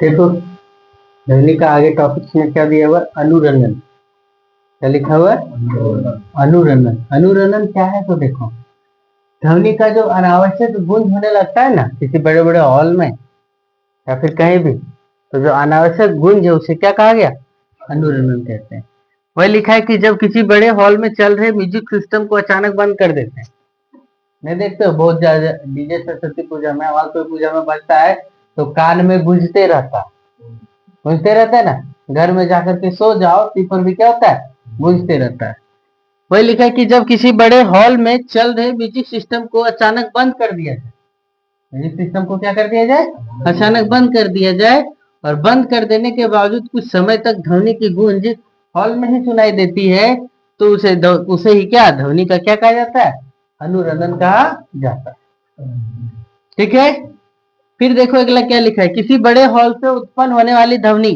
देखो ध्वनि का आगे टॉपिक में क्या दिया हुआ है? अनुरणन। क्या लिखा हुआ है? अनुरणन। अनुरणन क्या है? तो देखो ध्वनि का जो अनावश्यक गूंज होने लगता है ना किसी बड़े बड़े हॉल में या फिर कहीं भी, तो जो अनावश्यक गूंज है उसे क्या कहा गया? अनुरणन कहते हैं। वही लिखा है कि जब किसी बड़े हॉल में चल रहे म्यूजिक सिस्टम को अचानक बंद कर देते हैं। नहीं देखते हो बहुत ज्यादा डीजे सरस्वती पूजा में और कोई पूजा में बजता है तो कान में गूंजते रहता है ना। घर में जाकर के सो जाओ पर भी क्या होता है? गूंजते रहता है। वही लिखा है कि जब किसी बड़े हॉल में चल रहे म्यूजिक सिस्टम को अचानक बंद कर दिया जाए, म्यूजिक सिस्टम को क्या कर दिया जाए? अचानक बंद कर दिया जाए, और बंद कर देने के बावजूद कुछ समय तक ध्वनि की गूंज हॉल में ही सुनाई देती है, तो उसे ही क्या ध्वनि का क्या कहा जाता है? अनुरणन कहा जाता है। ठीक है। फिर देखो अगला क्या लिखा है? किसी बड़े हॉल से उत्पन्न होने वाली ध्वनि,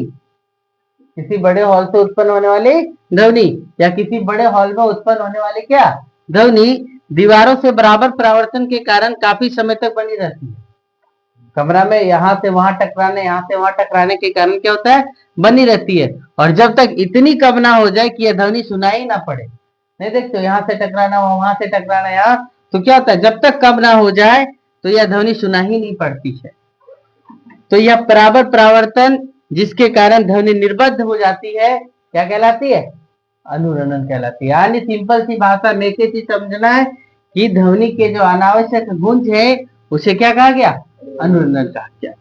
किसी बड़े हॉल से उत्पन्न होने वाली ध्वनि या किसी बड़े हॉल में उत्पन्न होने वाली क्या ध्वनि दीवारों से बराबर परावर्तन के कारण काफी समय तक बनी रहती है। कमरा में यहाँ से वहां टकराने के कारण क्या होता है? बनी रहती है। और जब तक इतनी कम ना हो जाए कि यह ध्वनि सुनाई ना पड़े। नहीं देखते हो यहाँ से टकराना वहां से टकराना यहाँ, तो क्या होता है? जब तक कम ना हो जाए तो यह ध्वनि सुना ही नहीं पड़ती है। तो यह बराबर परावर्तन जिसके कारण ध्वनि निर्बद्ध हो जाती है क्या कहलाती है? अनुरणन कहलाती है। यानी सिंपल सी भाषा में एक चीज समझना है कि ध्वनि के जो अनावश्यक गूंज है उसे क्या कहा गया? अनुरणन कहा गया।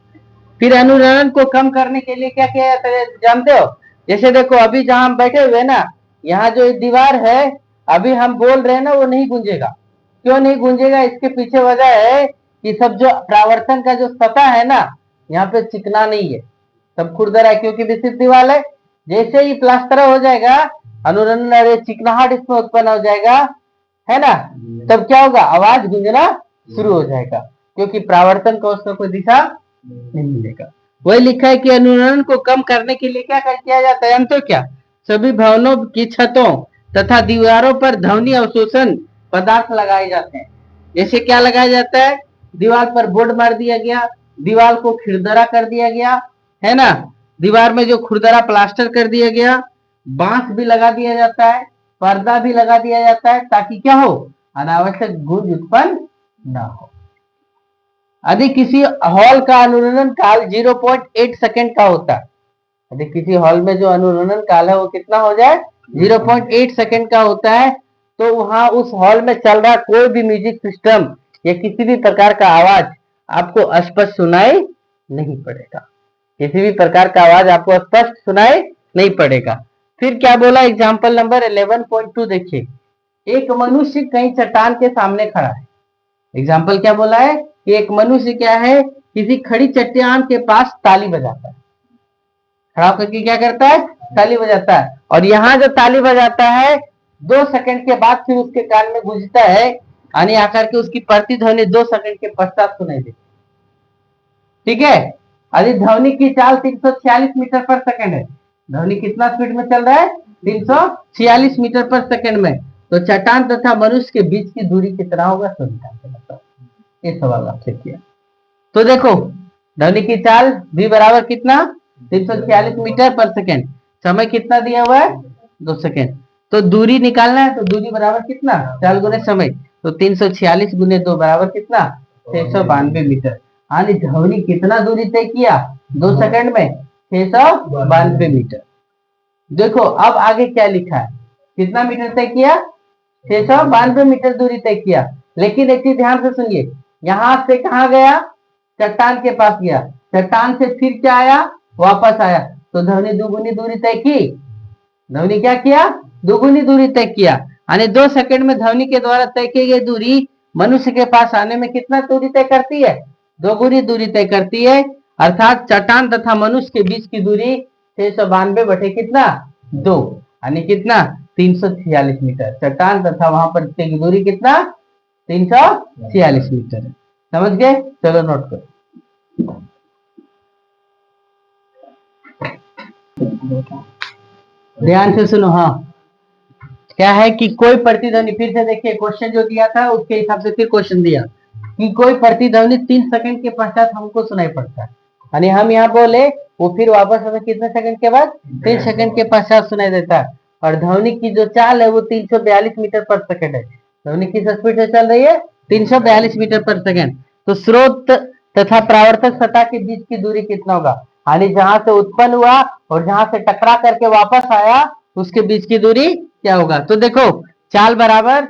फिर अनुरणन को कम करने के लिए क्या किया जाता है जानते हो? जैसे देखो अभी जहां हम बैठे हुए ना, यहाँ जो दीवार है अभी हम बोल रहे हैं ना वो नहीं गूंजेगा। क्यों नहीं गूंजेगा? इसके पीछे वजह है कि सब जो परावर्तन का जो सतह है ना यहाँ पे चिकना नहीं है, सब खुरदरा है क्योंकि विस्तृत दीवार है। जैसे ही प्लास्टर हो जाएगा अनुरणन अरे चिकनाहट इसमें उत्पन्न हो जाएगा, है ना। तब क्या होगा? आवाज गूंजना शुरू हो जाएगा क्योंकि परावर्तन का उसका कोई दिशा नहीं मिलेगा। वही लिखा है कि अनुरणन को कम करने के लिए क्या किया जाता है? तो क्या सभी भवनों की छतों तथा दीवारों पर ध्वनि अवशोषण पदार्थ लगाए जाते हैं। जैसे क्या लगाया जाता है? दीवार पर बोर्ड मार दिया गया, दीवार को खिरदरा कर दिया गया, है ना। दीवार में जो खुरदरा प्लास्टर कर दिया गया, बांस भी लगा दिया जाता है, पर्दा भी लगा दिया जाता है ताकि क्या हो? अनावश्यक गूंज उत्पन्न ना हो। यदि किसी हॉल का अनुरणन काल 0.8 सेकंड का होता है, यदि किसी हॉल में जो अनुरणन काल है वो कितना हो जाए? 0.8 सेकंड का होता है, तो वहां उस हॉल में चल रहा कोई भी म्यूजिक सिस्टम या किसी भी प्रकार का आवाज आपको स्पष्ट सुनाई नहीं पड़ेगा। किसी भी प्रकार का आवाज आपको स्पष्ट सुनाई नहीं पड़ेगा। फिर क्या बोला? एग्जाम्पल नंबर 11.2 देखिए। एक मनुष्य कहीं चट्टान के सामने खड़ा है। एग्जाम्पल क्या बोला है कि एक मनुष्य क्या है? किसी खड़ी चट्टान के पास ताली बजाता है। खड़ा होकर के क्या करता है? ताली बजाता है। और यहाँ जो ताली बजाता है 2 सेकंड के बाद फिर उसके कान में गूंजता है, यानी आकर के उसकी प्रतिध्वनि 2 सेकंड के पश्चात सुनाई देती। ठीक है। यदि ध्वनि की चाल 346 मीटर पर सेकंड है, ध्वनि कितना स्पीड में चल रहा है? 346 मीटर पर सेकंड में, तो चट्टान तथा मनुष्य के बीच की दूरी कितना होगा? ये सवाल आपसे किया। तो देखो ध्वनि की चाल v बराबर कितना? 346 मीटर पर सेकंड। समय कितना दिया हुआ है? 2 सेकंड। तो दूरी निकालना है, तो दूरी बराबर कितना? चाल गुने समय, तो 346 गुने 2 बराबर कितना? 692 मीटर। यानी ध्वनि कितना दूरी तय किया 2 सेकंड में? 692 मीटर। देखो अब आगे क्या लिखा है? कितना मीटर तय किया? 692 मीटर दूरी तय किया। लेकिन एक चीज ध्यान से सुनिए, यहां से कहा गया? चट्टान के पास गया, चट्टान से फिर क्या आया? वापस आया। तो ध्वनि दुगुनी दूरी तय की। ध्वनि क्या किया? दुगुनी दूरी तय किया। यानी 2 सेकंड में ध्वनि के द्वारा तय की गई दूरी मनुष्य के पास आने में कितना दूरी तय करती है? दोगुनी दूरी तय करती है। अर्थात चट्टान तथा मनुष्य के बीच की दूरी 692 बटे कितना? 2, यानी कितना? 346 मीटर। चट्टान तथा वहां पर की दूरी कितना? 346 मीटर है। समझ गए? चलो नोट करो। ध्यान से सुनो। हाँ क्या है कि कोई प्रतिध्वनि, फिर से देखिए क्वेश्चन जो दिया था उसके हिसाब से फिर क्वेश्चन दिया कि कोई प्रतिध्वनि 3 सेकंड के पश्चात हमको सुनाई पड़ता है। यानी हम यहाँ बोले वो फिर वापस हमें कितने सेकंड के बाद 3 सेकंड के पश्चात सुनाई देता है। और ध्वनि की जो चाल है वो 342 मीटर पर सेकंड है। ध्वनि किस स्पीड से चल रही है? 342 मीटर पर सेकंड। तो स्रोत तथा परावर्तक सतह के बीच की दूरी कितना होगा? यानी जहां से उत्पन्न हुआ और जहां से टकरा करके वापस आया उसके बीच की दूरी क्या होगा? तो देखो चाल बराबर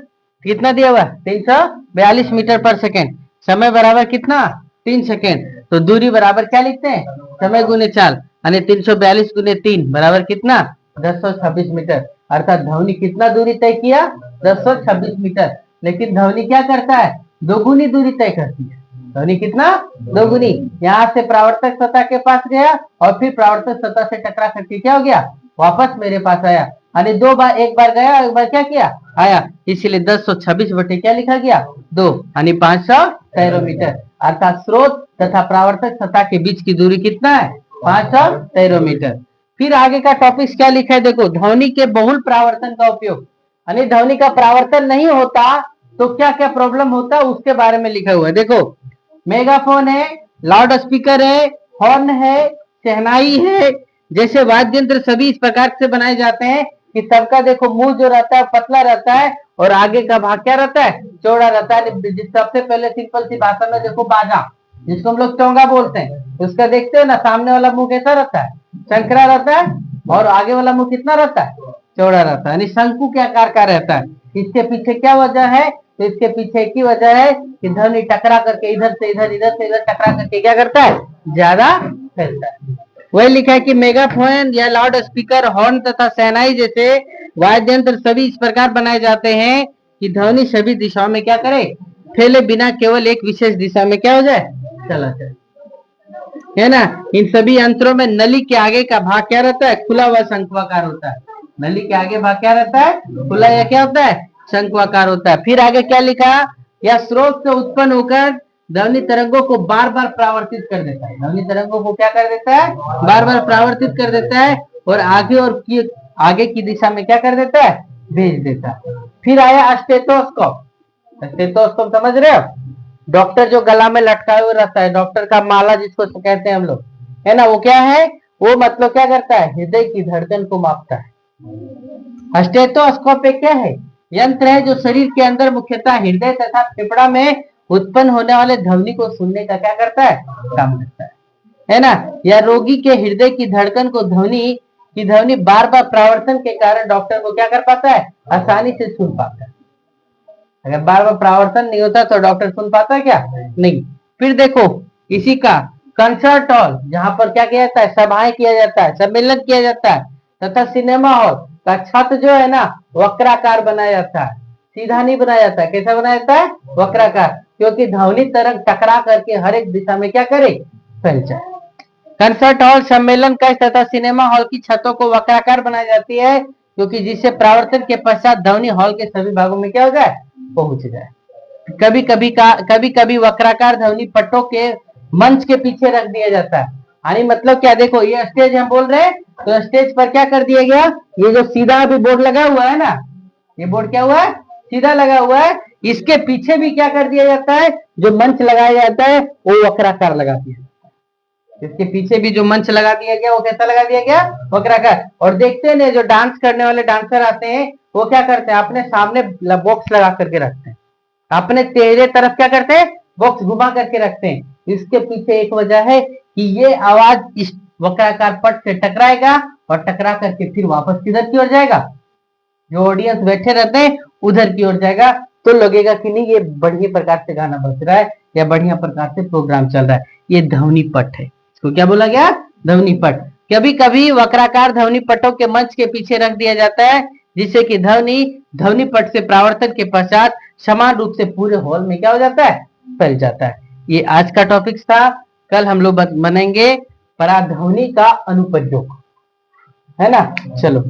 कितना दिया हुआ? 342 मीटर पर सेकंड। समय बराबर कितना? 3 सेकंड। तो दूरी बराबर क्या लिखते हैं? समय गुने चाल, यानी 342 गुने 3 बराबर कितना? 1026 मीटर। अर्थात ध्वनि कितना दूरी तय किया? 1026 मीटर। लेकिन ध्वनि क्या करता है? दोगुनी दूरी तय करती है। ध्वनि कितना? दोगुनी। यहाँ से परावर्तक सतह के पास गया और फिर परावर्तक सतह से टकरा करके क्या हो गया? वापस मेरे पास आया। यानी दो बार, एक बार गया एक बार क्या किया? आया। इसीलिए 1026 बटे क्या लिखा गया? 2, यानी 500 मीटर। अर्थात स्रोत तथा परावर्तक सतह के बीच की दूरी कितना है? 513 मीटर। फिर आगे का टॉपिक क्या लिखा है? देखो ध्वनि के बहुल परावर्तन का उपयोग। यानी ध्वनि का परावर्तन नहीं होता तो क्या क्या प्रॉब्लम होता है उसके बारे में लिखा हुआ है। देखो मेगाफोन है, लाउड स्पीकर है, हॉर्न है, शहनाई है, जैसे वाद्य यंत्र सभी इस प्रकार से बनाए जाते हैं कि सबका देखो मुंह जो रहता है पतला रहता है और आगे का भाग क्या रहता है? चौड़ा रहता है। सबसे पहले सिंपल सी भाषा में देखो बाजा, जिसको हम लोग चोंगा बोलते हैं, उसका देखते हो ना सामने वाला मुंह कैसा रहता है? शंकरा रहता है और आगे वाला मुंह कितना रहता है? चौड़ा रहता है, यानी शंकु के आकार का रहता है। इसके पीछे क्या वजह है? तो इसके पीछे एक ही वजह है कि ध्वनि टकरा करके इधर से इधर, इधर से इधर टकरा करके क्या करता है? ज्यादा फैलता है। वही लिखा है कि मेगाफोन या लाउड स्पीकर, हॉर्न तथा शहनाई जैसे वाद्य यंत्र सभी इस प्रकार बनाए जाते हैं कि ध्वनि सभी दिशाओं में क्या करे? फैले बिना केवल एक विशेष दिशा में क्या हो जाए? चला जाए, है ना। इन सभी यंत्रों में नली के आगे का भाग क्या रहता है? खुला हुआ शंक्वाकार होता है। नली के आगे भाग क्या रहता है? खुला या क्या होता है? शंक्वाकार होता है। फिर आगे क्या लिखा? या स्रोत से उत्पन्न होकर ध्वनि तरंगों को बार बार परावर्तित कर देता है। ध्वनि तरंगों को क्या कर देता है? बार बार परावर्तित कर देता है और आगे की दिशा में क्या कर देता है? भेज देता है। फिर आया स्टेथोस्कोप। स्टेथोस्कोप समझ रहे हो? डॉक्टर जो गला में लटकाए हुए रहता है, डॉक्टर का माला जिसको कहते हैं हम लोग, है ना, वो क्या है? वो मतलब क्या करता है? हृदय की धड़कन को मापता है। स्टेथोस्कोप एक क्या है? यंत्र है जो शरीर के अंदर मुख्यतः हृदय तथा फेफड़ा में उत्पन्न होने वाले ध्वनि को सुनने का क्या करता है? काम करता है ना। या रोगी के हृदय की धड़कन को ध्वनि बार बार परावर्तन के कारण डॉक्टर को क्या कर पाता है? आसानी से सुन पाता है। अगर बार बार परावर्तन नहीं होता तो डॉक्टर सुन पाता है क्या? नहीं। फिर देखो इसी का कंसर्ट हॉल, जहां पर क्या किया जाता है? सभाएं किया जाता है, सम्मेलन किया जाता है, तथा सिनेमा हॉल का छत जो है ना वक्राकार बनाया जाता है, सीधा नहीं बनाया जाता है। कैसा बनाया जाता है? वक्राकार, क्योंकि ध्वनि तरंग टकरा करके हर एक दिशा में क्या करे? फैल जाए। कंसर्ट हॉल, सम्मेलन कक्ष तथा सिनेमा हॉल की छतों को वक्राकार बनाई जाती है क्योंकि जिससे परावर्तन के पश्चात ध्वनि हॉल के सभी भागों में क्या हो जाए? पहुंच जाए। कभी कभी वक्राकार ध्वनि पट्टों के मंच के पीछे रख दिया जाता है। यानी मतलब क्या? देखो ये स्टेज हम बोल रहे हैं तो स्टेज पर क्या कर दिया गया? ये जो सीधा अभी बोर्ड लगा हुआ है ना, ये बोर्ड क्या हुआ है? सीधा लगा हुआ है। इसके पीछे भी क्या कर दिया जाता है? जो मंच लगाया जाता है वो वक्राकार लगा दिया। इसके पीछे भी जो मंच लगा दिया गया वो कैसा लगा दिया गया? वक्राकार। और देखते हैं जो डांस करने वाले डांसर आते हैं वो क्या करते हैं? अपने सामने बॉक्स लगा करके रखते हैं, अपने तेरे तरफ क्या करते हैं? बॉक्स घुमा करके रखते हैं। इसके पीछे एक वजह है कि ये आवाज इस वक्राकार पट से टकराएगा और टकरा करके फिर वापस किधर की ओर जाएगा? जो ऑडियंस बैठे रहते हैं उधर की ओर जाएगा। तो लगेगा कि नहीं ये बढ़िया प्रकार से गाना बज रहा है या बढ़िया प्रकार से प्रोग्राम चल रहा है। ये ध्वनि पट है। इसको क्या बोला गया? ध्वनि पट। कभी कभी वक्राकार ध्वनि पटों के मंच के पीछे रख दिया जाता है जिससे कि ध्वनि पट से परावर्तन के पश्चात समान रूप से पूरे हॉल में क्या हो जाता है? फैल जाता है। ये आज का टॉपिक था। कल हम लोग बनेंगे पराध्वनि का अनुप्रयोग, है ना। चलो।